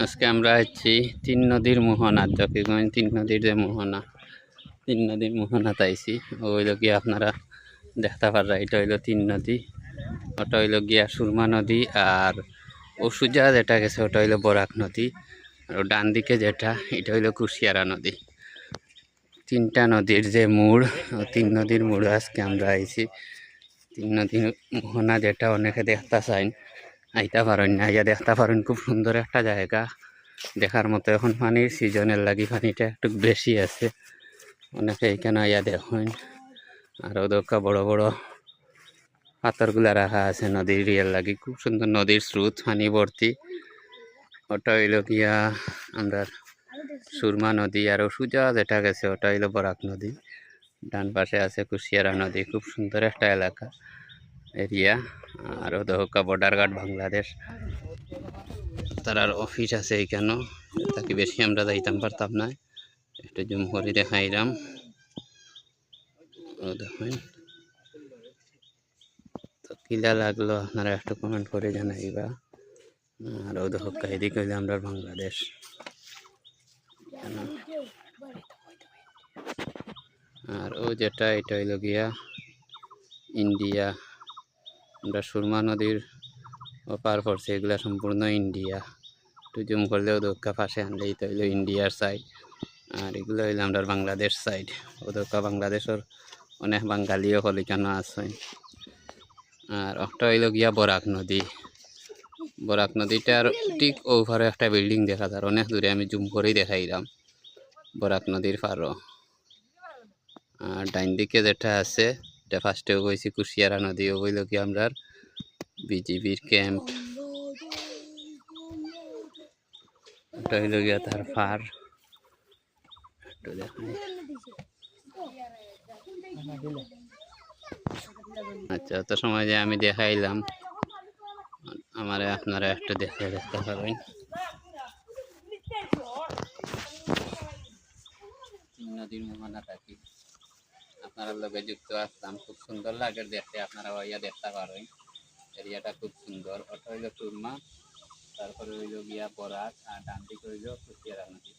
আজকে আমরা আছি তিন নদীর মোহনা, জকিগঞ্জ তিন নদীর যে মোহনা, তিন নদীর মোহনা তাইছি। ওইল গিয়া আপনারা দেখতে পারা, এটা হইল তিন নদী, ওটা হইল গিয়া সুরমা নদী, আর ও সুজা যেটা গেছে ওটা হইল বরাক নদী, আর ডান দিকে যেটা এটা হইল কুশিয়ারা নদী। তিনটা নদীর যে মোড়, তিন নদীর মোড়ে আজকে আমরা আইছি। তিন নদীর মোহনা যেটা অনেকে দেখতে চাইন, আইতা পারেন না, ইয়া দেখতে পারেন। খুব সুন্দর একটা জায়গা দেখার মতো। এখন পানির সিজনের লাগি পানিটা একটু বেশি আছে, অনেকে এইখানে আইয়া দেখেন। আরও দরকার বড় বড় পাথরগুলা রাখা আছে নদীর ইয়ের লাগি। খুব সুন্দর নদীর স্রোত, পানি ভর্তি। ওটা হইল গিয়া আমরা সুরমা নদী, আর সুজা যেটা গেছে ওটা হইল বরাক নদী। ডান পাশে আছে কুশিয়ারা নদী। খুব সুন্দর একটা এলাকা এরিয়া। আরও দহকা বর্ডার গার্ড বাংলাদেশ, তার অফিস আছে এইখানে। তাকে বেশি আমরা যাইতাম পারতাম না, একটু জুম করে দেখাইলাম। দেখেন তো কিলা লাগলো, আপনারা একটু কমেন্ট করে জানাইবা। আর ও দহকা এদিকে হইলে আমরা বাংলাদেশ। আর ও যেটা এটা হইল গিয়া ইন্ডিয়া। আমরা সুরমা নদীর ওপার পড়ছে, এগুলা সম্পূর্ণ ইন্ডিয়া। একটু জুম করলেও দক্ষা পাশে আনলেই তো হইলো ইন্ডিয়ার সাইড, আর এগুলো হইলো আমরা বাংলাদেশ সাইড। ও দক্ষা বাংলাদেশের অনেক বাঙালিও কলিকানো আছে। আর একটা হইল গিয়া বরাক নদী। বরাক নদীটার ঠিক ওভারে একটা বিল্ডিং দেখা যায় অনেক দূরে, আমি জুম করেই দেখাইলাম বরাক নদীর পারও। আর ডাইন দিকে যেটা আছে এটা ফার্স্টেও কইছি কুশিয়ারা নদী। ও হইল কি আমরা বিজিবির ক্যাম্প। এটা হইল গিয়া তার পার, একটু দেখাই। আচ্ছা, অত সময় যে আমি দেখাইলাম, আমারে আপনারা একটু দেখতে পারেন। নদীর মোহনা থাকি আপনারা লগে যুক্ত আসলাম। খুব সুন্দর লাগে দেখতে, আপনারা ইয়া দেখতে পারেন। এরিয়াটা খুব সুন্দর। ওটা হইল সুরমা, তারপরে হইল গিয়া বরাক, আর ডান দিকে হইল কুশিয়ারা নদী।